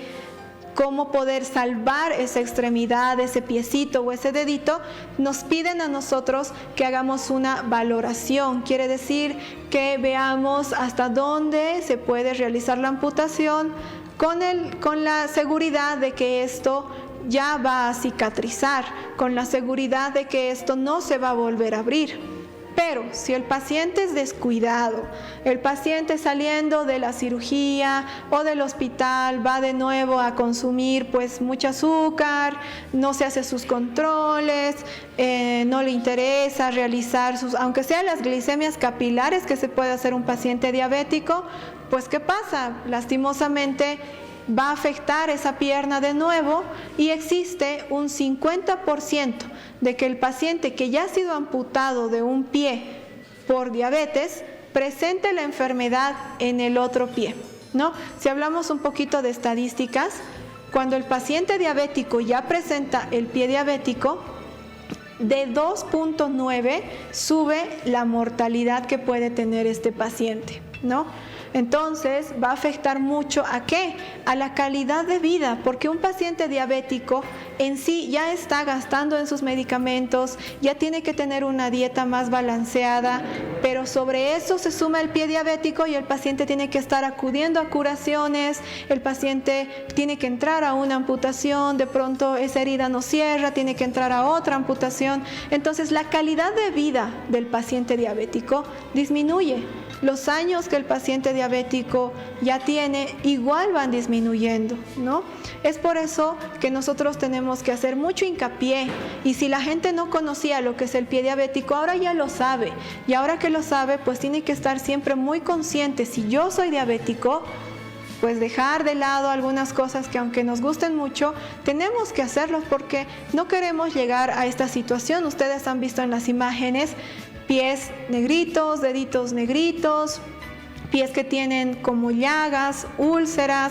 cómo poder salvar esa extremidad, ese piecito o ese dedito, nos piden a nosotros que hagamos una valoración. Quiere decir que veamos hasta dónde se puede realizar la amputación con la seguridad de que esto ya va a cicatrizar, con la seguridad de que esto no se va a volver a abrir. Pero si el paciente es descuidado, el paciente saliendo de la cirugía o del hospital va de nuevo a consumir pues mucho azúcar, no se hace sus controles, no le interesa realizar aunque sea las glicemias capilares que se puede hacer un paciente diabético, pues ¿qué pasa? Lastimosamente va a afectar esa pierna de nuevo y existe un 50% de que el paciente que ya ha sido amputado de un pie por diabetes presente la enfermedad en el otro pie, ¿no? Si hablamos un poquito de estadísticas, cuando el paciente diabético ya presenta el pie diabético, de 2.9 sube la mortalidad que puede tener este paciente, ¿no? Entonces va a afectar mucho ¿a qué? A la calidad de vida, porque un paciente diabético en sí ya está gastando en sus medicamentos, ya tiene que tener una dieta más balanceada, pero sobre eso se suma el pie diabético y el paciente tiene que estar acudiendo a curaciones, el paciente tiene que entrar a una amputación, de pronto esa herida no cierra, tiene que entrar a otra amputación. Entonces la calidad de vida del paciente diabético disminuye. Los años que el paciente diabético ya tiene igual van disminuyendo, ¿no? Es por eso que nosotros tenemos que hacer mucho hincapié, y si la gente no conocía lo que es el pie diabético, ahora ya lo sabe, y ahora que lo sabe, pues tiene que estar siempre muy consciente. Si yo soy diabético, pues dejar de lado algunas cosas que aunque nos gusten mucho, tenemos que hacerlos porque no queremos llegar a esta situación. Ustedes han visto en las imágenes pies negritos, deditos negritos, pies que tienen como llagas, úlceras.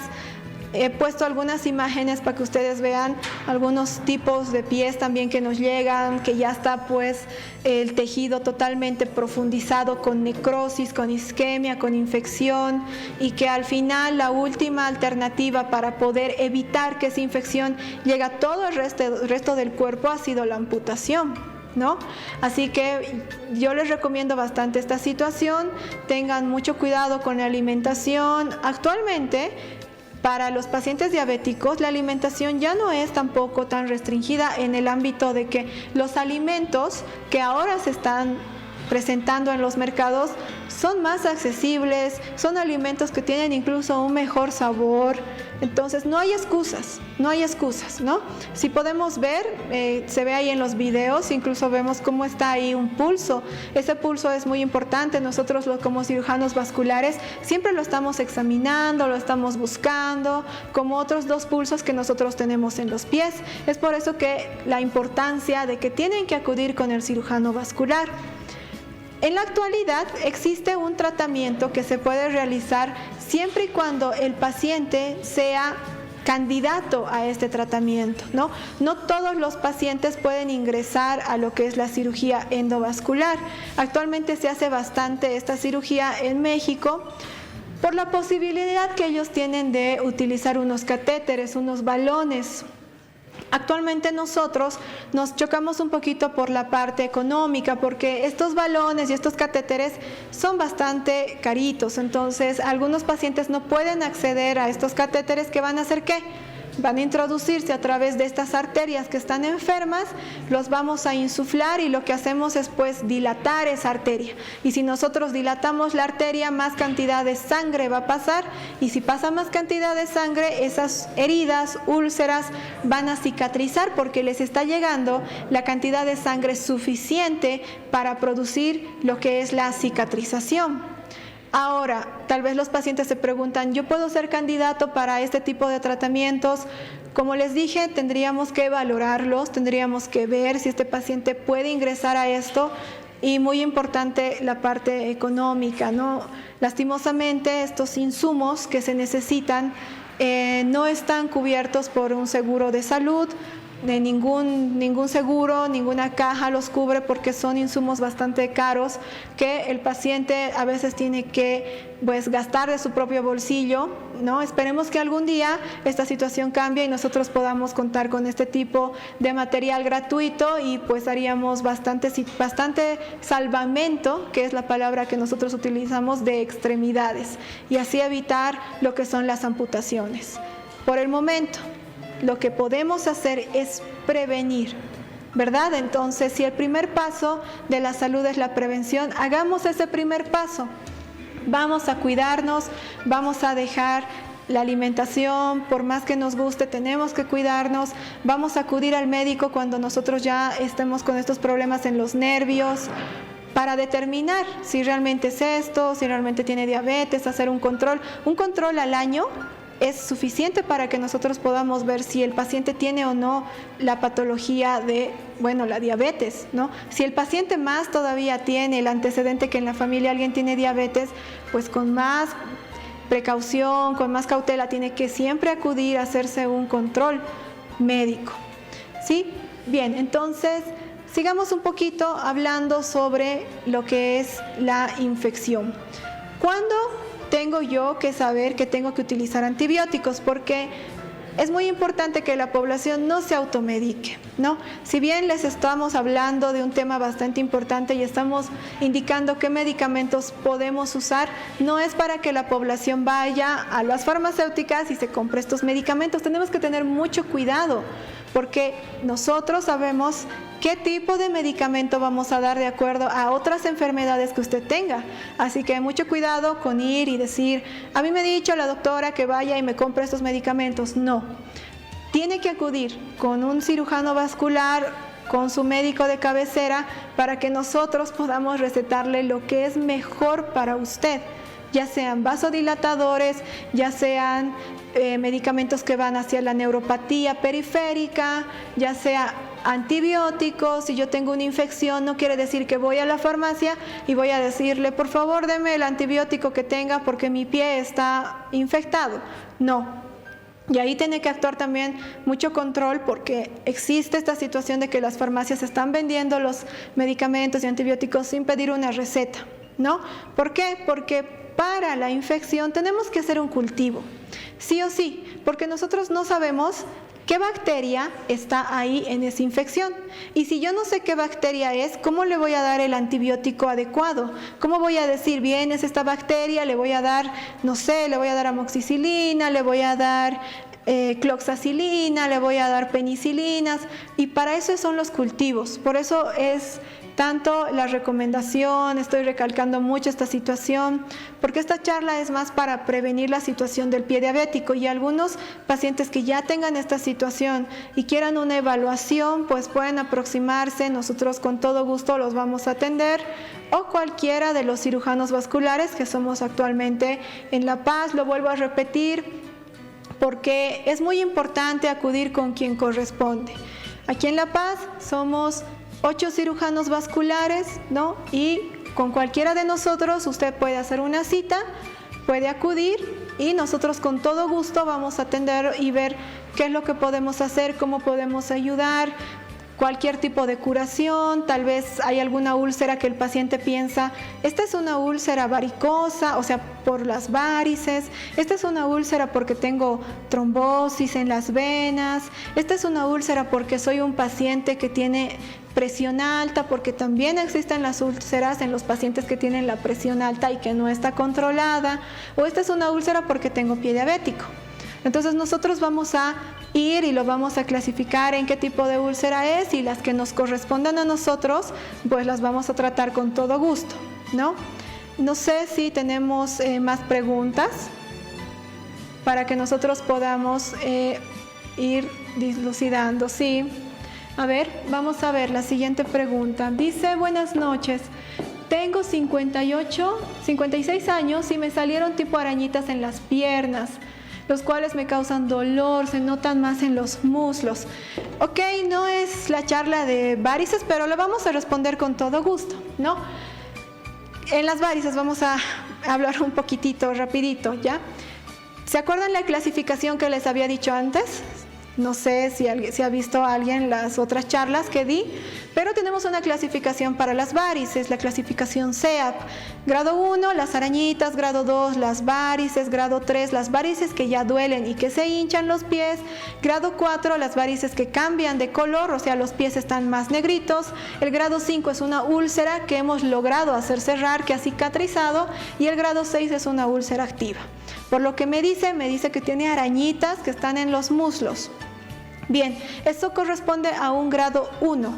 He puesto algunas imágenes para que ustedes vean algunos tipos de pies también que nos llegan, que ya está pues el tejido totalmente profundizado con necrosis, con isquemia, con infección, y que al final la última alternativa para poder evitar que esa infección llegue a todo el resto del cuerpo ha sido la amputación, ¿no? Así que yo les recomiendo bastante esta situación. Tengan mucho cuidado con la alimentación. Actualmente para los pacientes diabéticos la alimentación ya no es tampoco tan restringida en el ámbito de que los alimentos que ahora se están presentando en los mercados son más accesibles, son alimentos que tienen incluso un mejor sabor. Entonces no hay excusas, ¿no? Si podemos ver, se ve ahí en los videos, incluso vemos cómo está ahí un pulso. Ese pulso es muy importante, nosotros como cirujanos vasculares siempre lo estamos examinando, lo estamos buscando, como otros 2 pulsos que nosotros tenemos en los pies. Es por eso que la importancia de que tienen que acudir con el cirujano vascular. En la actualidad existe un tratamiento que se puede realizar siempre y cuando el paciente sea candidato a este tratamiento, ¿no? No todos los pacientes pueden ingresar a lo que es la cirugía endovascular. Actualmente se hace bastante esta cirugía en México por la posibilidad que ellos tienen de utilizar unos catéteres, unos balones. Actualmente nosotros nos chocamos un poquito por la parte económica porque estos balones y estos catéteres son bastante caritos, entonces algunos pacientes no pueden acceder a estos catéteres que van a hacer ¿qué? Van a introducirse a través de estas arterias que están enfermas, los vamos a insuflar y lo que hacemos es pues dilatar esa arteria. Y si nosotros dilatamos la arteria, más cantidad de sangre va a pasar y si pasa más cantidad de sangre, esas heridas, úlceras van a cicatrizar porque les está llegando la cantidad de sangre suficiente para producir lo que es la cicatrización. Ahora, tal vez los pacientes se preguntan, ¿yo puedo ser candidato para este tipo de tratamientos? Como les dije, tendríamos que valorarlos, tendríamos que ver si este paciente puede ingresar a esto y muy importante la parte económica, ¿no? Lastimosamente, estos insumos que se necesitan no están cubiertos por un seguro de salud. De ningún seguro, ninguna caja los cubre porque son insumos bastante caros que el paciente a veces tiene que pues gastar de su propio bolsillo, ¿no? Esperemos que algún día esta situación cambie y nosotros podamos contar con este tipo de material gratuito y pues haríamos bastante salvamento, que es la palabra que nosotros utilizamos, de extremidades y así evitar lo que son las amputaciones. Por el momento, lo que podemos hacer es prevenir, ¿verdad? Entonces, si el primer paso de la salud es la prevención, hagamos ese primer paso. Vamos a cuidarnos, vamos a dejar la alimentación, por más que nos guste, tenemos que cuidarnos, vamos a acudir al médico cuando nosotros ya estemos con estos problemas en los nervios, para determinar si realmente es esto, si realmente tiene diabetes, hacer un control al año. Es suficiente para que nosotros podamos ver si el paciente tiene o no la patología de, la diabetes, ¿no? Si el paciente más todavía tiene el antecedente que en la familia alguien tiene diabetes, pues con más precaución, con más cautela, tiene que siempre acudir a hacerse un control médico, ¿sí? Bien, entonces, sigamos un poquito hablando sobre lo que es la infección. ¿Cuándo tengo yo que saber que tengo que utilizar antibióticos? Porque es muy importante que la población no se automedique, ¿no? Si bien les estamos hablando de un tema bastante importante y estamos indicando qué medicamentos podemos usar, no es para que la población vaya a las farmacéuticas y se compre estos medicamentos. Tenemos que tener mucho cuidado porque nosotros sabemos qué tipo de medicamento vamos a dar de acuerdo a otras enfermedades que usted tenga. Así que mucho cuidado con ir y decir, a mí me ha dicho la doctora que vaya y me compre estos medicamentos. No, tiene que acudir con un cirujano vascular, con su médico de cabecera, para que nosotros podamos recetarle lo que es mejor para usted, ya sean vasodilatadores, ya sean medicamentos que van hacia la neuropatía periférica, ya sea antibióticos. Si yo tengo una infección, no quiere decir que voy a la farmacia y voy a decirle, por favor, deme el antibiótico que tenga porque mi pie está infectado. No. Y ahí tiene que actuar también mucho control porque existe esta situación de que las farmacias están vendiendo los medicamentos y antibióticos sin pedir una receta, ¿no? ¿Por qué? Porque para la infección tenemos que hacer un cultivo, sí o sí, porque nosotros no sabemos qué bacteria está ahí en esa infección. Y si yo no sé qué bacteria es, ¿cómo le voy a dar el antibiótico adecuado? ¿Cómo voy a decir, bien, es esta bacteria, le voy a dar, no sé, le voy a dar amoxicilina, le voy a dar cloxacilina, le voy a dar penicilinas? Y para eso son los cultivos. Por eso es tanto la recomendación, estoy recalcando mucho esta situación, porque esta charla es más para prevenir la situación del pie diabético, y algunos pacientes que ya tengan esta situación y quieran una evaluación, pues pueden aproximarse, nosotros con todo gusto los vamos a atender, o cualquiera de los cirujanos vasculares que somos actualmente en La Paz. Lo vuelvo a repetir porque es muy importante acudir con quien corresponde. Aquí en La Paz somos 8 cirujanos vasculares, ¿no? Y con cualquiera de nosotros usted puede hacer una cita, puede acudir y nosotros con todo gusto vamos a atender y ver qué es lo que podemos hacer, cómo podemos ayudar, cualquier tipo de curación. Tal vez hay alguna úlcera que el paciente piensa, esta es una úlcera varicosa, o sea, por las varices, esta es una úlcera porque tengo trombosis en las venas, esta es una úlcera porque soy un paciente que tiene presión alta, porque también existen las úlceras en los pacientes que tienen la presión alta y que no está controlada, o esta es una úlcera porque tengo pie diabético. Entonces nosotros vamos a ir y lo vamos a clasificar en qué tipo de úlcera es, y las que nos correspondan a nosotros, pues las vamos a tratar con todo gusto, ¿no? No sé si tenemos más preguntas para que nosotros podamos ir dilucidando. Sí. A ver, vamos a ver la siguiente pregunta. Dice, buenas noches, tengo 56 años y me salieron tipo arañitas en las piernas, los cuales me causan dolor, se notan más en los muslos. Ok, no es la charla de varices, pero le vamos a responder con todo gusto, ¿no? En las varices vamos a hablar un poquitito, rapidito, ¿ya? ¿Se acuerdan la clasificación que les había dicho antes? No sé si ha visto alguien las otras charlas que di, pero tenemos una clasificación para las varices, la clasificación CEAP. Grado 1, las arañitas; grado 2, las varices; grado 3, las varices que ya duelen y que se hinchan los pies; grado 4, las varices que cambian de color, o sea, los pies están más negritos; el grado 5 es una úlcera que hemos logrado hacer cerrar, que ha cicatrizado; y el grado 6 es una úlcera activa. Por lo que me dice que tiene arañitas que están en los muslos. Bien, esto corresponde a un grado 1.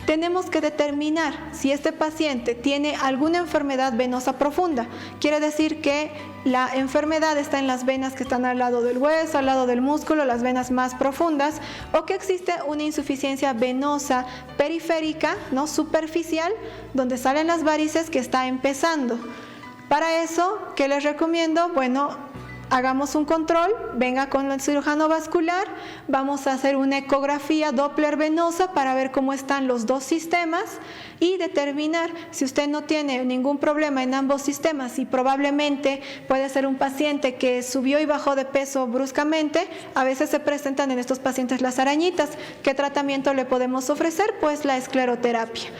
Tenemos que determinar si este paciente tiene alguna enfermedad venosa profunda. Quiere decir que la enfermedad está en las venas que están al lado del hueso, al lado del músculo, las venas más profundas, o que existe una insuficiencia venosa periférica, ¿no?, superficial, donde salen las varices, que está empezando. Para eso, ¿qué les recomiendo? Bueno, hagamos un control, venga con el cirujano vascular, vamos a hacer una ecografía Doppler venosa para ver cómo están los dos sistemas y determinar si usted no tiene ningún problema en ambos sistemas, y probablemente puede ser un paciente que subió y bajó de peso bruscamente. A veces se presentan en estos pacientes las arañitas. ¿Qué tratamiento le podemos ofrecer? Pues la escleroterapia.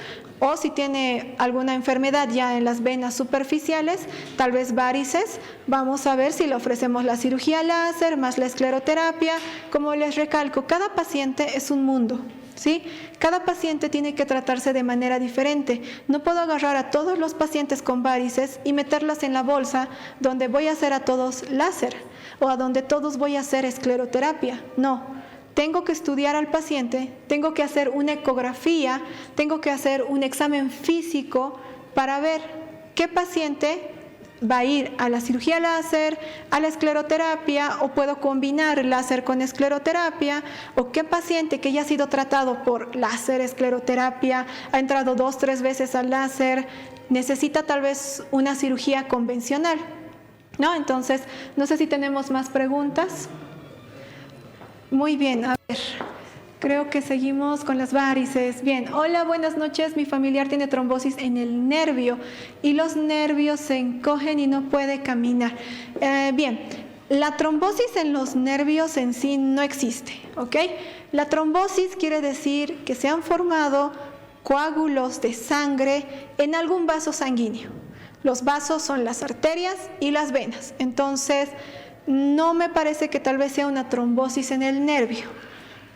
O si tiene alguna enfermedad ya en las venas superficiales, tal vez varices, vamos a ver si le ofrecemos la cirugía láser más la escleroterapia. Como les recalco, cada paciente es un mundo, ¿sí? Cada paciente tiene que tratarse de manera diferente. No puedo agarrar a todos los pacientes con varices y meterlas en la bolsa donde voy a hacer a todos láser o a donde todos voy a hacer escleroterapia. No. Tengo que estudiar al paciente, tengo que hacer una ecografía, tengo que hacer un examen físico para ver qué paciente va a ir a la cirugía láser, a la escleroterapia, o puedo combinar láser con escleroterapia, o qué paciente que ya ha sido tratado por láser, escleroterapia, ha entrado 2 o 3 veces al láser, necesita tal vez una cirugía convencional, ¿no? Entonces, no sé si tenemos más preguntas. Muy bien, a ver, creo que seguimos con las varices. Bien, hola, buenas noches, mi familiar tiene trombosis en el nervio y los nervios se encogen y no puede caminar. Bien, la trombosis en los nervios en sí no existe, ¿ok? La trombosis quiere decir que se han formado coágulos de sangre en algún vaso sanguíneo. Los vasos son las arterias y las venas, entonces no me parece que tal vez sea una trombosis en el nervio.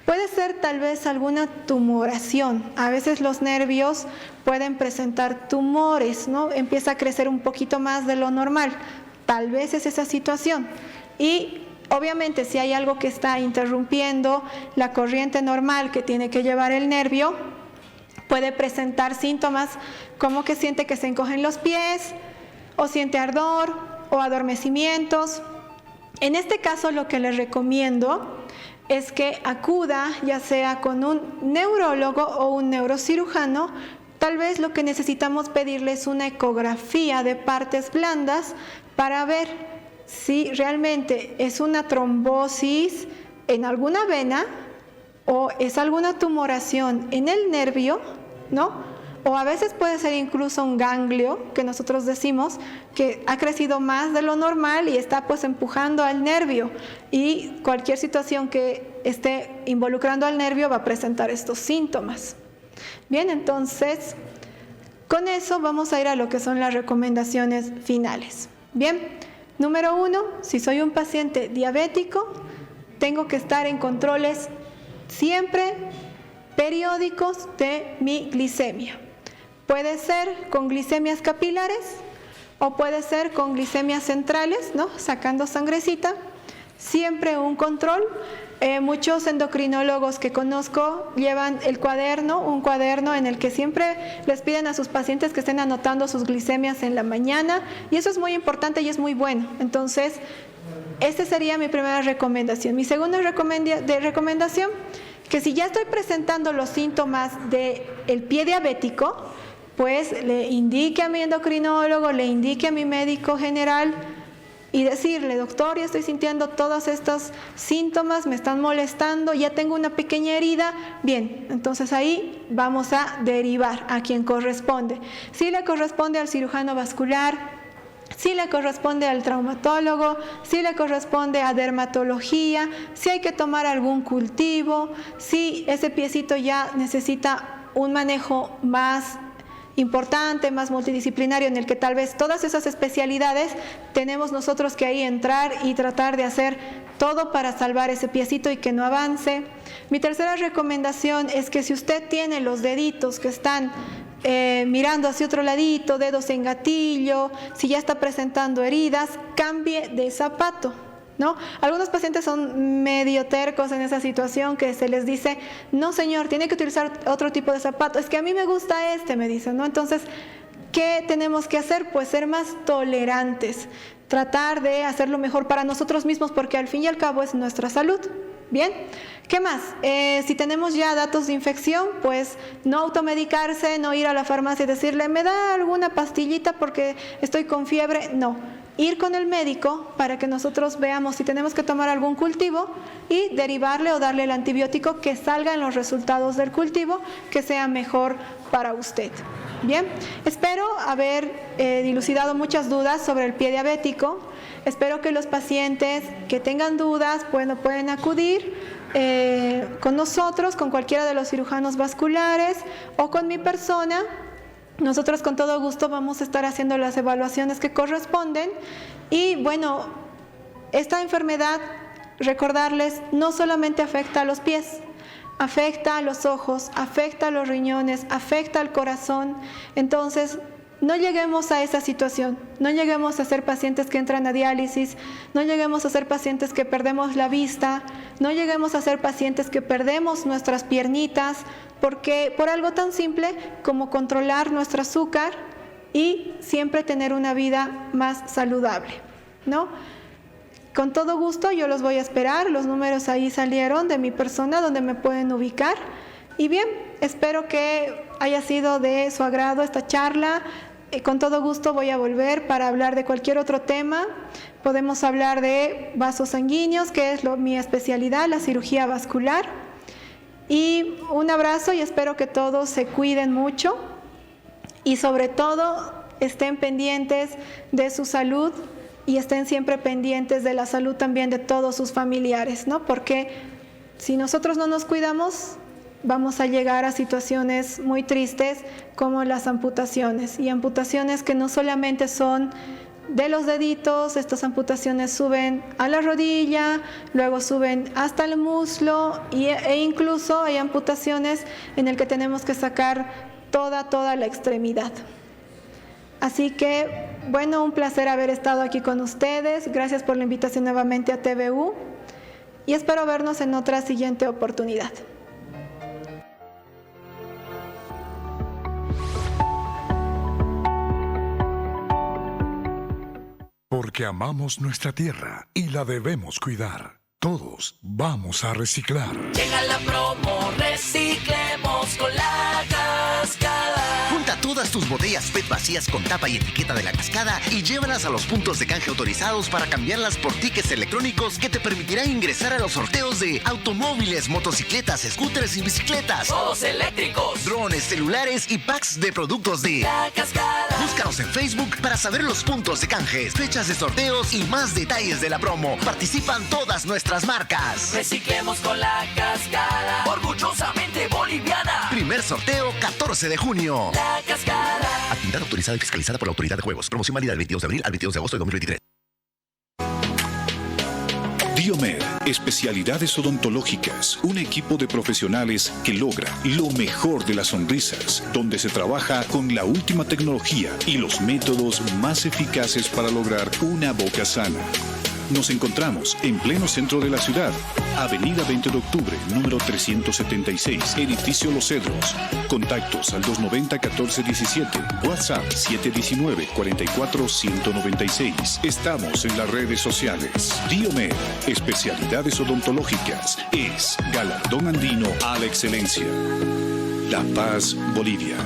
Puede ser tal vez alguna tumoración. A veces los nervios pueden presentar tumores, ¿no? Empieza a crecer un poquito más de lo normal. Tal vez es esa situación. Y obviamente si hay algo que está interrumpiendo la corriente normal que tiene que llevar el nervio, puede presentar síntomas como que siente que se encogen los pies, o siente ardor, o adormecimientos. En este caso lo que les recomiendo es que acuda ya sea con un neurólogo o un neurocirujano. Tal vez lo que necesitamos pedirle es una ecografía de partes blandas para ver si realmente es una trombosis en alguna vena o es alguna tumoración en el nervio, ¿no? O a veces puede ser incluso un ganglio, que nosotros decimos que ha crecido más de lo normal y está pues empujando al nervio, y cualquier situación que esté involucrando al nervio va a presentar estos síntomas. Bien, entonces con eso vamos a ir a lo que son las recomendaciones finales. Bien, número 1, si soy un paciente diabético, tengo que estar en controles siempre periódicos de mi glicemia. Puede ser con glicemias capilares o puede ser con glicemias centrales, ¿no? Sacando sangrecita. Siempre un control. Muchos endocrinólogos que conozco llevan un cuaderno en el que siempre les piden a sus pacientes que estén anotando sus glicemias en la mañana, y eso es muy importante y es muy bueno. Entonces, esta sería mi primera recomendación. Mi segunda recomendación, que si ya estoy presentando los síntomas del pie diabético, pues le indique a mi endocrinólogo, le indique a mi médico general y decirle: doctor, ya estoy sintiendo todos estos síntomas, me están molestando, ya tengo una pequeña herida. Bien, entonces ahí vamos a derivar a quien corresponde. Si le corresponde al cirujano vascular, si le corresponde al traumatólogo, si le corresponde a dermatología, si hay que tomar algún cultivo, si ese piecito ya necesita un manejo más importante, más multidisciplinario, en el que tal vez todas esas especialidades tenemos nosotros que ahí entrar y tratar de hacer todo para salvar ese piecito y que no avance. Mi tercera recomendación es que si usted tiene los deditos que están mirando hacia otro ladito, dedos en gatillo, si ya está presentando heridas, cambie de zapato, ¿no? Algunos pacientes son medio tercos en esa situación, que se les dice: no señor, tiene que utilizar otro tipo de zapato, es que a mí me gusta me dicen, ¿no? Entonces, ¿qué tenemos que hacer? Pues ser más tolerantes, tratar de hacerlo mejor para nosotros mismos, porque al fin y al cabo es nuestra salud. Bien, ¿qué más? Si tenemos ya datos de infección, pues no automedicarse, no ir a la farmacia y decirle: ¿me da alguna pastillita porque estoy con fiebre? No. Ir con el médico para que nosotros veamos si tenemos que tomar algún cultivo y derivarle o darle el antibiótico que salga en los resultados del cultivo, que sea mejor para usted. Bien, espero haber dilucidado muchas dudas sobre el pie diabético. Espero que los pacientes que tengan dudas, bueno, pueden acudir con nosotros, con cualquiera de los cirujanos vasculares o con mi persona. Nosotros con todo gusto vamos a estar haciendo las evaluaciones que corresponden. Y bueno, esta enfermedad, recordarles, no solamente afecta a los pies, afecta a los ojos, afecta a los riñones, afecta al corazón. Entonces, no lleguemos a esa situación, no lleguemos a ser pacientes que entran a diálisis, no lleguemos a ser pacientes que perdemos la vista, no lleguemos a ser pacientes que perdemos nuestras piernitas, porque por algo tan simple como controlar nuestro azúcar y siempre tener una vida más saludable, ¿no? Con todo gusto yo los voy a esperar, los números ahí salieron de mi persona donde me pueden ubicar. Y bien, espero que haya sido de su agrado esta charla. Con todo gusto voy a volver para hablar de cualquier otro tema. Podemos hablar de vasos sanguíneos, que es mi especialidad, la cirugía vascular. Y un abrazo y espero que todos se cuiden mucho y sobre todo estén pendientes de su salud y estén siempre pendientes de la salud también de todos sus familiares, ¿no? Porque si nosotros no nos cuidamos, vamos a llegar a situaciones muy tristes como las amputaciones, y amputaciones que no solamente son de los deditos. Estas amputaciones suben a la rodilla, luego suben hasta el muslo e incluso hay amputaciones en el que tenemos que sacar toda la extremidad. Así que, bueno, un placer haber estado aquí con ustedes. Gracias por la invitación nuevamente a TVU y espero vernos en otra siguiente oportunidad. Porque amamos nuestra tierra y la debemos cuidar. Todos vamos a reciclar. Llega la promo, reciclemos con la Cascada. Junta todas tus botellas PET vacías con tapa y etiqueta de la Cascada y llévalas a los puntos de canje autorizados para cambiarlas por tickets electrónicos que te permitirá ingresar a los sorteos de automóviles, motocicletas, scooters y bicicletas, Todos eléctricos. drones, celulares y packs de productos de La Cascada. Búscanos en Facebook para saber los puntos de canje, fechas de sorteos y más detalles de la promo. Participan todas nuestras marcas. Reciclemos con la Cascada. Orgullosamente boliviana. Primer sorteo 14 de junio. La Cascada. Actividad autorizada y fiscalizada por la Autoridad de Juegos. Promoción válida del 22 de abril al 22 de agosto de 2023. Diomed, especialidades odontológicas, un equipo de profesionales que logra lo mejor de las sonrisas, donde se trabaja con la última tecnología y los métodos más eficaces para lograr una boca sana. Nos encontramos en pleno centro de la ciudad, Avenida 20 de Octubre, número 376, Edificio Los Cedros. Contactos al 290-1417, WhatsApp 719-44-196. Estamos en las redes sociales. Diomed, especialidades odontológicas, es galardón andino a la excelencia. La Paz, Bolivia.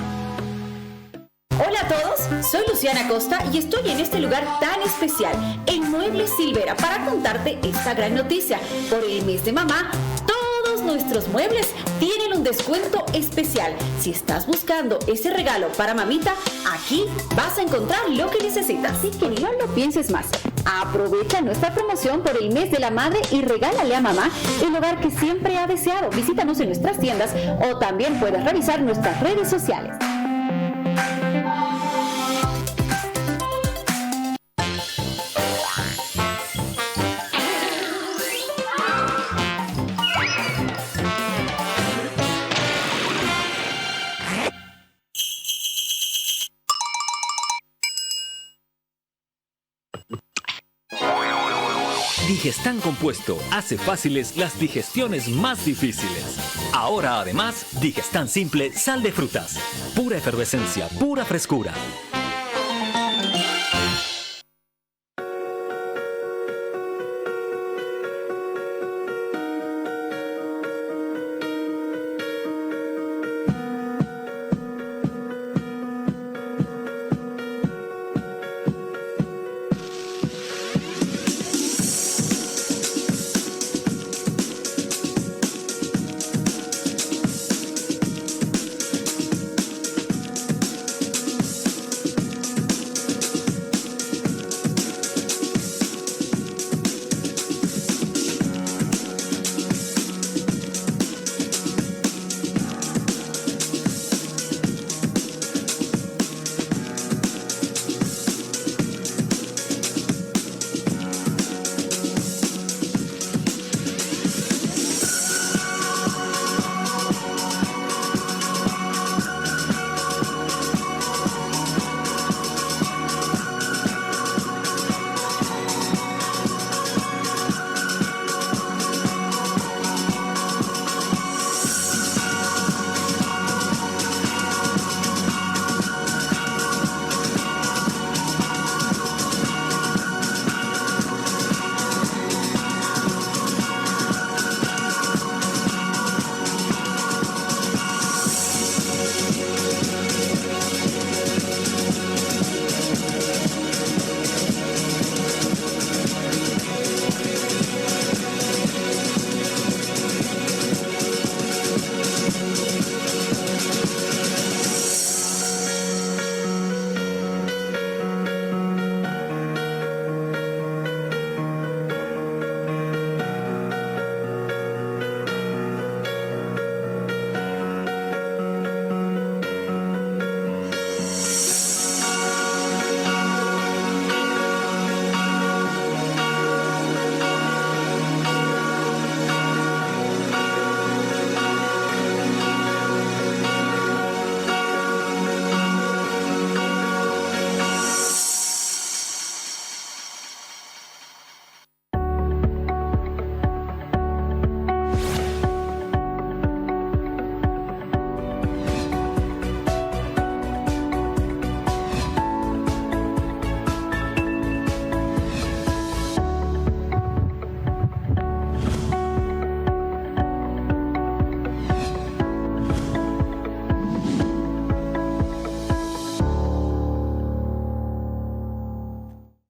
Hola a todos, soy Luciana Costa y estoy en este lugar tan especial, en Muebles Silvera, para contarte esta gran noticia. Por el mes de mamá, todos nuestros muebles tienen un descuento especial. Si estás buscando ese regalo para mamita, aquí vas a encontrar lo que necesitas. Así que no lo pienses más. Aprovecha nuestra promoción por el mes de la madre y regálale a mamá el hogar que siempre ha deseado. Visítanos en nuestras tiendas o también puedes revisar nuestras redes sociales. Digestan Compuesto hace fáciles las digestiones más difíciles. Ahora además, Digestan Simple Sal de Frutas. Pura efervescencia, pura frescura.